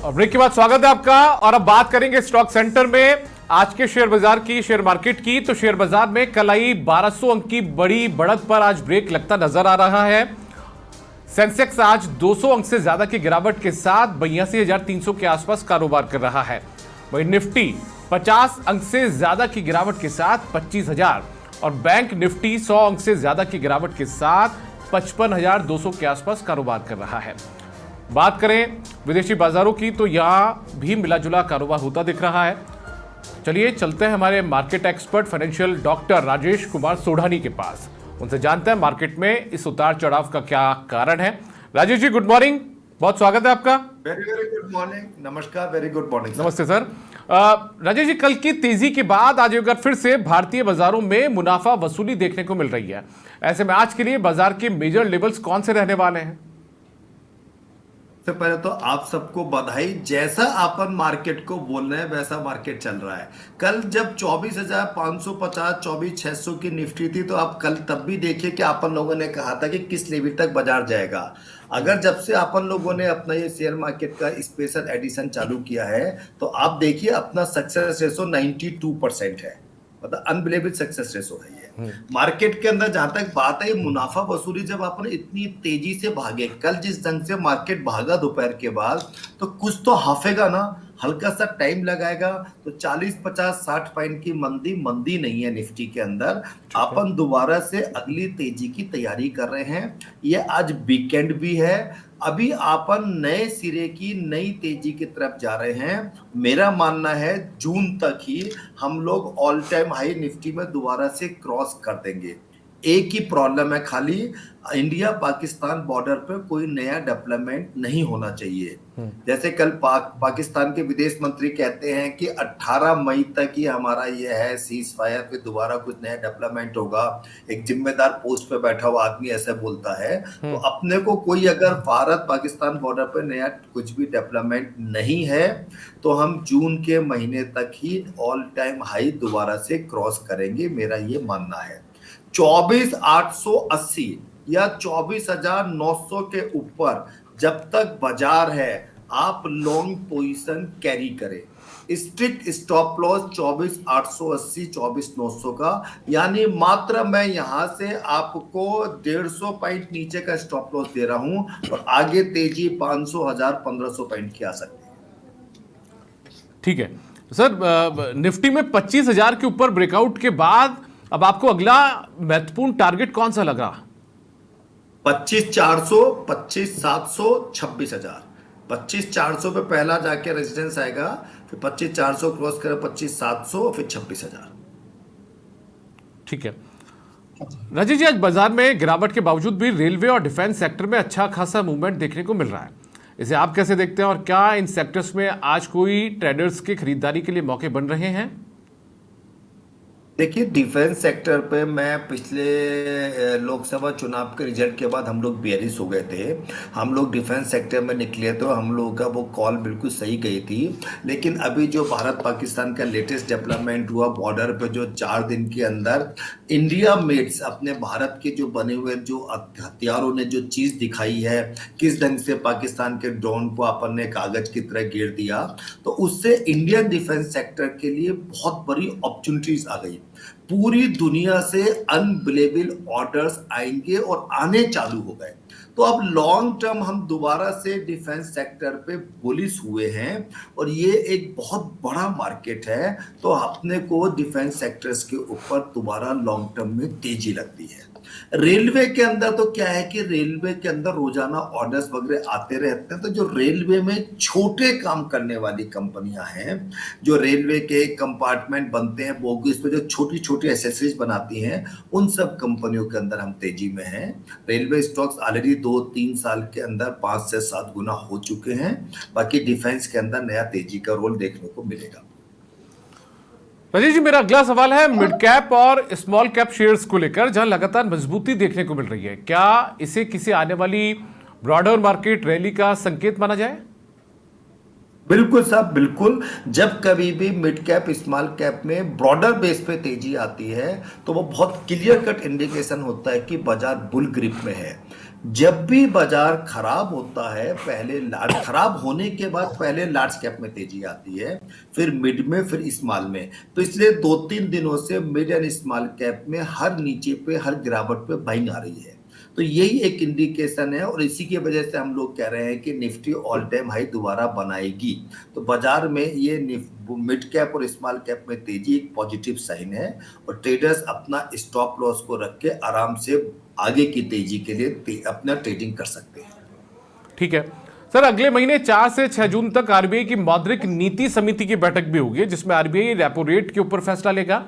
और ब्रेक के बाद स्वागत है आपका। और अब बात करेंगे स्टॉक सेंटर में आज के शेयर बाजार की, शेयर मार्केट की। तो शेयर बाजार में कल आई 1200 अंक की बड़ी बढ़त पर आज ब्रेक लगता नजर आ रहा है। सेंसेक्स आज 200 अंक से ज्यादा की गिरावट के साथ 82,300 के आसपास कारोबार कर रहा है। वहीं निफ्टी 50 अंक से ज्यादा की गिरावट के साथ 25,000 और बैंक निफ्टी 100 अंक से ज्यादा की गिरावट के साथ 55,200 के आसपास कारोबार कर रहा है। बात करें विदेशी बाजारों की तो यहां भी मिला जुला कारोबार होता दिख रहा है। चलिए चलते हैं हमारे market expert financial doctor Rajesh Kumar Sodhani के पास। उनसे जानते हैं मार्केट में इस उतार चढ़ाव का क्या कारण है। राजेश जी, गुड मॉर्निंग, बहुत स्वागत है आपका। Very very good morning. नमस्कार, वेरी गुड मॉर्निंग। नमस्ते सर। राजेश जी, कल की तेजी के बाद आज एक बार फिर से भारतीय बाजारों में मुनाफा वसूली देखने को मिल रही है। ऐसे में आज के लिए बाजार के मेजर लेवल्स कौन से रहने वाले हैं? सबसे पहले तो आप सबको बधाई। जैसा अपन मार्केट को बोल रहे हैं वैसा मार्केट चल रहा है। कल जब 24,550 24,600 की निफ्टी थी तो आप कल तब भी देखिए कि अपन लोगों ने कहा था कि किस लेवल तक बाजार जाएगा। अगर जब से अपन लोगों ने अपना ये शेयर मार्केट का स्पेशल एडिशन चालू किया है तो आप देखिए अपना सक्सेस रेशो 92% है। मतलब अनबिलीवेबल सक्सेस रेशो है ये। मार्केट के अंदर जहां तक बात है मुनाफा वसूली, जब अपन इतनी तेजी से भागे, कल जिस ढंग से मार्केट भागा दोपहर के बाद, तो कुछ तो हाफेगा ना, हल्का सा टाइम लगाएगा। तो 40 50 60 पॉइंट की मंदी नहीं है निफ्टी के अंदर। अपन दोबारा से अगली तेजी की तैयारी कर रहे हैं। ये आज वीकेंड भी है। अभी अपन नए सिरे की नई तेजी की तरफ जा रहे हैं। मेरा मानना है जून तक ही हम लोग ऑल टाइम हाई निफ्टी में दोबारा से क्रॉस कर देंगे। एक ही प्रॉब्लम है खाली, इंडिया पाकिस्तान बॉर्डर पर कोई नया डेवलपमेंट नहीं होना चाहिए। जैसे कल पाकिस्तान के विदेश मंत्री कहते हैं कि 18 मई तक ही हमारा ये है सीज फायर, फिर दोबारा कुछ नया डेवलपमेंट होगा। एक जिम्मेदार पोस्ट पे बैठा हुआ आदमी ऐसे बोलता है। तो अपने को कोई अगर भारत पाकिस्तान बॉर्डर पर नया कुछ भी डेवलपमेंट नहीं है तो हम जून के महीने तक ही ऑल टाइम हाई दोबारा से क्रॉस करेंगे, मेरा ये मानना है। 24,880 या 24,900 के ऊपर जब तक बाजार है आप लॉन्ग पोजीशन कैरी करें। स्ट्रिक्ट स्टॉप लॉस 24,880 24,900 का, यानी मात्र मैं यहां से आपको 150 पॉइंट नीचे का स्टॉप लॉस दे रहा हूं और आगे तेजी 500 1000 1500 पॉइंट की आ सकती है। ठीक है सर, निफ्टी में 25,000 के ऊपर ब्रेकआउट के बाद अब आपको अगला महत्वपूर्ण टारगेट कौन सा लगा? 25,400 25,700 26,000। 25,400 पे पहला जाके रेजिडेंस आएगा, फिर 25,400 क्रॉस करे 25,700 फिर 26,000। ठीक है राजेश जी, आज बाजार में गिरावट के बावजूद भी रेलवे और डिफेंस सेक्टर में अच्छा खासा मूवमेंट देखने को मिल रहा है। इसे आप कैसे देखते हैं और क्या इन सेक्टर्स में आज कोई ट्रेडर्स के खरीदारी के लिए मौके बन रहे हैं? देखिए, डिफेंस सेक्टर पे मैं पिछले लोकसभा चुनाव के रिजल्ट के बाद हम लोग बेयरिश हो गए थे। हम लोग डिफेंस सेक्टर में निकले तो हम लोगों का वो कॉल बिल्कुल सही गई थी। लेकिन अभी जो भारत पाकिस्तान का लेटेस्ट डेवलपमेंट हुआ बॉर्डर पे, जो 4 दिन के अंदर इंडिया मेड्स अपने भारत के जो बने हुए जो हथियारों ने जो चीज़ दिखाई है, किस ढंग से पाकिस्तान के ड्रोन को अपन ने कागज की तरह गिर दिया, तो उससे इंडियन डिफेंस सेक्टर के लिए बहुत बड़ी अपॉर्चुनिटीज आ गई। पूरी दुनिया से अनबिलीवेबल ऑर्डर्स आएंगे और आने चालू हो गए। तो अब लॉन्ग टर्म हम दोबारा से डिफेंस सेक्टर पे बुलिश हुए हैं और ये एक बहुत बड़ा मार्केट है। तो अपने को डिफेंस सेक्टर्स के ऊपर दोबारा लॉन्ग टर्म में तेजी लगती है। रेलवे के अंदर तो क्या है कि रेलवे के अंदर रोजाना ऑर्डर्स वगैरह आते रहते हैं। तो जो रेलवे में छोटे काम करने वाली कंपनियां हैं, जो रेलवे के कंपार्टमेंट बनते हैं, बोगीज पे जो छोटी छोटी एसेसरीज बनाती हैं, उन सब कंपनियों के अंदर हम तेजी में हैं। रेलवे स्टॉक्स ऑलरेडी 2-3 साल के अंदर 5 से 7 गुना हो चुके हैं। बाकी डिफेंस के अंदर नया तेजी का रोल देखने को मिलेगा। राजेश जी, मेरा अगला सवाल है मिड कैप और स्मॉल कैप शेयर्स को लेकर, जहां लगातार मजबूती देखने को मिल रही है। क्या इसे किसी आने वाली ब्रॉडर मार्केट रैली का संकेत माना जाए? बिल्कुल साहब, बिल्कुल। जब कभी भी मिड कैप स्मॉल कैप में ब्रॉडर बेस पे तेजी आती है तो वो बहुत क्लियर कट इंडिकेशन होता है कि बाजार बुल ग्रिप में है। जब भी बाजार खराब होता है, पहले लार्ज खराब होने के बाद पहले लार्ज कैप में तेजी आती है, फिर मिड में, फिर स्मॉल में। तो इसलिए 2-3 दिनों से मिड एंड स्मॉल कैप में हर नीचे पे, हर गिरावट पे बाइंग आ रही है। तो यही एक इंडिकेशन है, और इसी की वजह से हम लोग कह रहे हैं कि निफ्टी ऑल टाइम हाई दोबारा बनाएगी। तो बाजार में ये मिड कैप और स्मॉल कैप में तेजी एक पॉजिटिव साइन है, और ट्रेडर्स अपना स्टॉप लॉस को रख के आराम से आगे की तेजी के लिए अपना ट्रेडिंग कर सकते हैं। ठीक है सर, अगले महीने 4 से 6 जून तक आरबीआई की मौद्रिक नीति समिति की बैठक भी होगी, जिसमें आरबीआई रेपो रेट के ऊपर फैसला लेगा।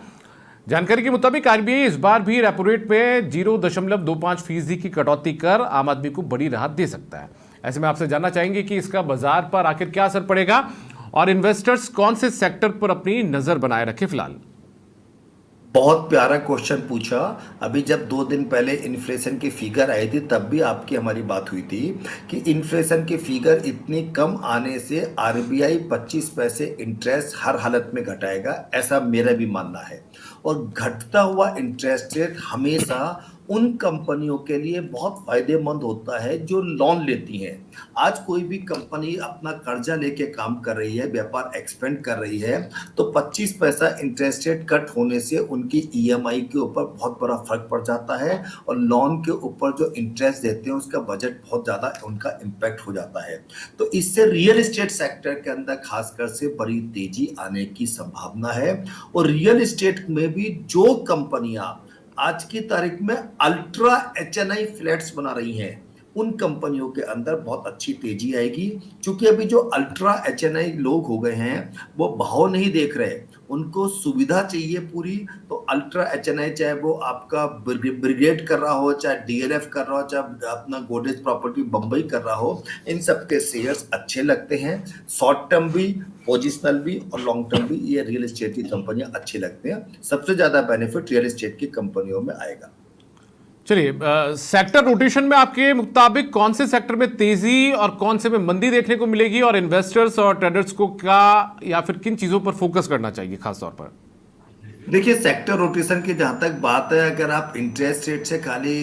जानकारी के मुताबिक आरबीआई इस बार भी रेपो रेट पे 0.25% की कटौती कर आम आदमी को बड़ी राहत दे सकता है। ऐसे में आपसे जानना चाहेंगे कि इसका बाजार पर आखिर क्या असर पड़ेगा और इन्वेस्टर्स कौन से सेक्टर पर अपनी नजर बनाए रखे फिलहाल। बहुत प्यारा क्वेश्चन पूछा। अभी जब 2 दिन पहले इन्फ्लेशन की फिगर आई थी, तब भी आपकी हमारी बात हुई थी कि इन्फ्लेशन की फिगर इतनी कम आने से आरबीआई 25 पैसे इंटरेस्ट हर हालत में घटाएगा, ऐसा मेरा भी मानना है। और घटता हुआ इंटरेस्ट रेट हमेशा उन कंपनियों के लिए बहुत फायदेमंद होता है जो लोन लेती हैं। आज कोई भी कंपनी अपना कर्जा लेके काम कर रही है, व्यापार एक्सपेंड कर रही है, तो 25 पैसा इंटरेस्ट रेट कट होने से उनकी ईएमआई के ऊपर बहुत बड़ा फर्क पड़ जाता है, और लोन के ऊपर जो इंटरेस्ट देते हैं उसका बजट बहुत ज़्यादा उनका इम्पैक्ट हो जाता है। तो इससे रियल एस्टेट सेक्टर के अंदर खासकर से बड़ी तेजी आने की संभावना है। और रियल एस्टेट में भी जो कंपनियां आज की तारीख में अल्ट्रा एचएनआई फ्लैट्स बना रही हैं, उन कंपनियों के अंदर बहुत अच्छी तेजी आएगी। क्योंकि अभी जो अल्ट्रा एचएनआई लोग हो गए हैं, वो भाव नहीं देख रहे, उनको सुविधा चाहिए पूरी। तो अल्ट्रा एचएनआई, चाहे वो आपका ब्रिगेड कर रहा हो, चाहे डीएलएफ कर रहा हो, चाहे अपना गोदरेज प्रॉपर्टी बंबई कर रहा हो, इन सब के शेयर्स अच्छे लगते हैं। शॉर्ट टर्म भी, पोजिशनल भी और लॉन्ग टर्म भी ये रियल एस्टेट की कंपनियां अच्छी लगते हैं। सबसे ज्यादा बेनिफिट रियल एस्टेट की कंपनियों में आएगा। चलिए, सेक्टर रोटेशन में आपके मुताबिक कौन से सेक्टर में तेजी और कौन से में मंदी देखने को मिलेगी, और इन्वेस्टर्स और ट्रेडर्स को क्या या फिर किन चीजों पर फोकस करना चाहिए खास तौर पर। देखिए, सेक्टर रोटेशन की जहाँ तक बात है, अगर आप इंटरेस्ट रेट से खाली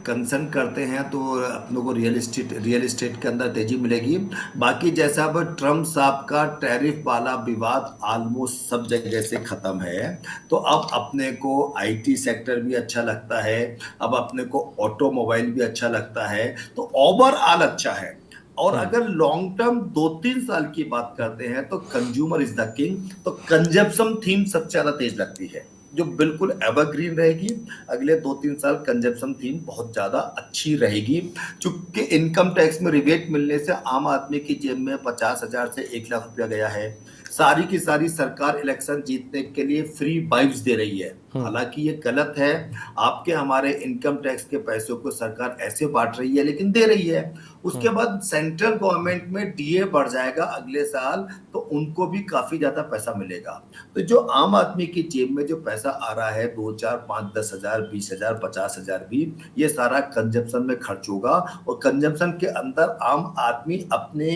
कंसर्न करते हैं तो अपनों को रियल एस्टेट के अंदर तेजी मिलेगी। बाकी जैसा अब ट्रम्प साहब का टैरिफ वाला विवाद ऑलमोस्ट सब जगह से खत्म है, तो अब अपने को आईटी सेक्टर भी अच्छा लगता है, अब अपने को ऑटोमोबाइल भी अच्छा लगता है। तो ओवरऑल अच्छा है। और अगर लॉन्ग टर्म 2-3 साल की बात करते हैं तो कंज्यूमर इज द किंग। तो कंजप्शन थीम सबसे ज्यादा तेज लगती है, जो बिल्कुल एवरग्रीन रहेगी। अगले 2-3 साल कंजप्शन थीम बहुत ज्यादा अच्छी रहेगी। चूंकि इनकम टैक्स में रिबेट मिलने से आम आदमी की जेब में 50,000 से 1 लाख रुपया गया है। सारी की सारी सरकार इलेक्शन जीतने के लिए फ्री वाइब्स दे रही है, हालांकि ये गलत है। आपके हमारे इनकम टैक्स के पैसों को सरकार ऐसे बांट रही है, लेकिन दे रही है। उसके बाद सेंट्रल गवर्नमेंट में डीए बढ़ जाएगा अगले साल, तो उनको भी काफी ज्यादा पैसा मिलेगा। तो जो आम आदमी की जेब में जो पैसा आ रहा है, 2, 4, 5, 10,000, 20,000, 50,000 भी, ये सारा कंजप्शन में खर्च होगा। और कंजप्शन के अंदर आम आदमी अपने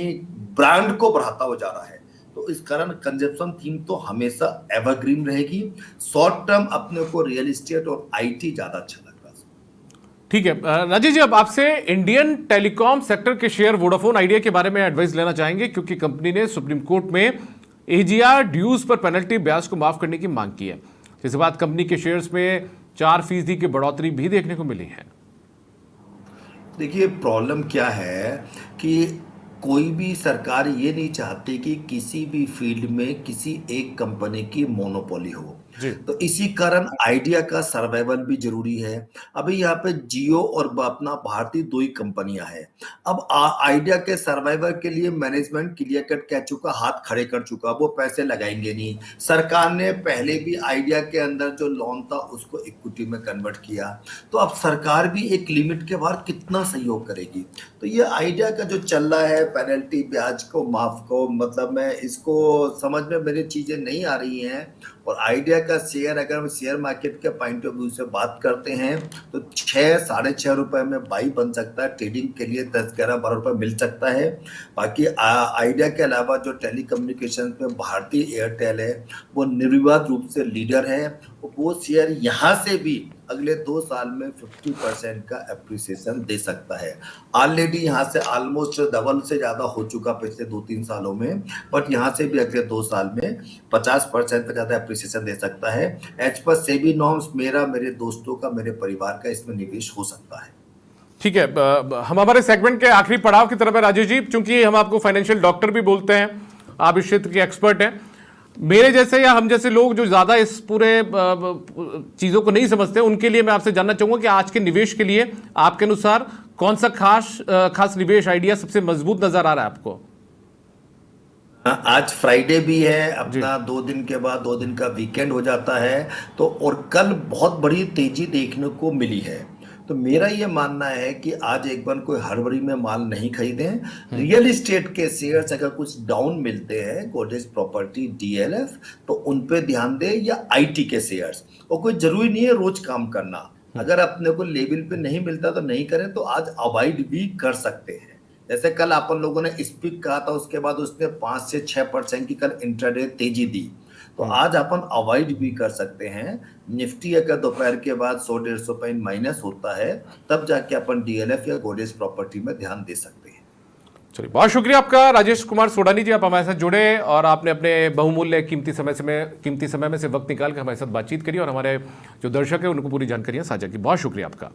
ब्रांड को बढ़ाता हो जा रहा है। तो इस कारण कंजप्शन थीम तो हमेशा एवरग्रीन रहेगी। शॉर्ट टर्म अपने को रियल एस्टेट और आईटी ज्यादा अच्छा लग रहा है। ठीक है राजेश जी, अब आपसे इंडियन टेलीकॉम सेक्टर के शेयर वोडाफोन आइडिया के बारे में एडवाइस लेना चाहेंगे, क्योंकि कंपनी ने सुप्रीम कोर्ट में एजीआर ड्यूज पर पेनल्टी ब्याज को माफ करने की मांग की है, जिसके बाद कंपनी के शेयर्स में 4% की बढ़ोतरी भी देखने को मिली है। देखिए, प्रॉब्लम क्या है कि कोई भी सरकार ये नहीं चाहती कि किसी भी फील्ड में किसी एक कंपनी की मोनोपोली हो। जी। तो इसी कारण आइडिया का सर्वाइवल भी जरूरी है। अभी यहाँ पे जियो और अपना भारती 2 ही कंपनियां हैं। अब आइडिया के सर्वाइवल के लिए मैनेजमेंट क्लियर कट कह चुका, हाथ खड़े कर चुका, वो पैसे लगाएंगे नहीं। सरकार ने पहले भी आइडिया के अंदर जो लोन था उसको इक्विटी में कन्वर्ट किया। तो अब सरकार भी एक लिमिट के बाद कितना सहयोग करेगी। तो ये आइडिया का जो चल रहा है पेनल्टी ब्याज को माफ को, मतलब मैं इसको समझ में मेरी चीजें नहीं आ रही हैं। और आइडिया का शेयर, अगर हम शेयर मार्केट के पॉइंट ऑफ व्यू से बात करते हैं, तो 6-6.5 रुपए में बाई बन सकता है। ट्रेडिंग के लिए 10-11-12 रुपए मिल सकता है। बाकी आइडिया के अलावा जो टेली कम्युनिकेशन में भारतीय एयरटेल है, वो निर्विवाद रूप से लीडर है। वो शेयर यहाँ से भी अगले 2 साल में 50% का एप्रिसिएशन दे सकता है। ऑलरेडी यहाँ से ऑलमोस्ट डबल से ज़्यादा हो चुका पिछले 2-3 सालों में, बट यहाँ से भी अगले 2 साल में 50% से ज़्यादा एप्रिसिएशन दे सकता है। एज पर सेबी नॉर्म्स मेरा, मेरे दोस्तों का, मेरे परिवार का इसमें निवेश हो सकता है। ठीक है, हम हमारे सेगमेंट के आखिरी पड़ाव की तरफ है राजेश जी, क्योंकि हम आपको फाइनेंशियल डॉक्टर भी बोलते हैं, आप इस क्षेत्र के एक्सपर्ट हैं। मेरे जैसे या हम जैसे लोग जो ज्यादा इस पूरे चीजों को नहीं समझते, उनके लिए मैं आपसे जानना चाहूंगा कि आज के निवेश के लिए आपके अनुसार कौन सा खास निवेश आइडिया सबसे मजबूत नजर आ रहा है आपको? आज फ्राइडे भी है अपना, 2 दिन के बाद 2 दिन का वीकेंड हो जाता है, तो और कल बहुत बड़ी तेजी देखने को मिली है। तो मेरा ये मानना है कि आज एक बार कोई हड़बड़ी में माल नहीं खरीदें। रियल एस्टेट के शेयर्स अगर कुछ डाउन मिलते हैं, गोदरेज प्रॉपर्टी, डीएलएफ, तो उन पे ध्यान दें, या आईटी के शेयर्स। और कोई जरूरी नहीं है रोज काम करना, अगर अपने को लेवल पे नहीं मिलता तो नहीं करें, तो आज अवॉइड भी कर सकते हैं। जैसे कल अपन लोगों ने स्पीक कहा था, उसके बाद उसने 5 से 6% की कल इंट्राडे तेजी दी, तो आज अपन अवॉइड भी कर सकते हैं। निफ्टी अगर दोपहर के बाद 100-150 पॉइंट माइनस होता है, तब जाके अपन डीएलएफ या गोदरेज प्रॉपर्टी में ध्यान दे सकते हैं। चलिए, बहुत शुक्रिया आपका राजेश कुमार सोडानी जी, आप हमारे साथ जुड़े और आपने अपने बहुमूल्य कीमती समय में से वक्त निकाल कर हमारे साथ बातचीत करी और हमारे जो दर्शक है उनको पूरी जानकारियां साझा की। बहुत शुक्रिया आपका।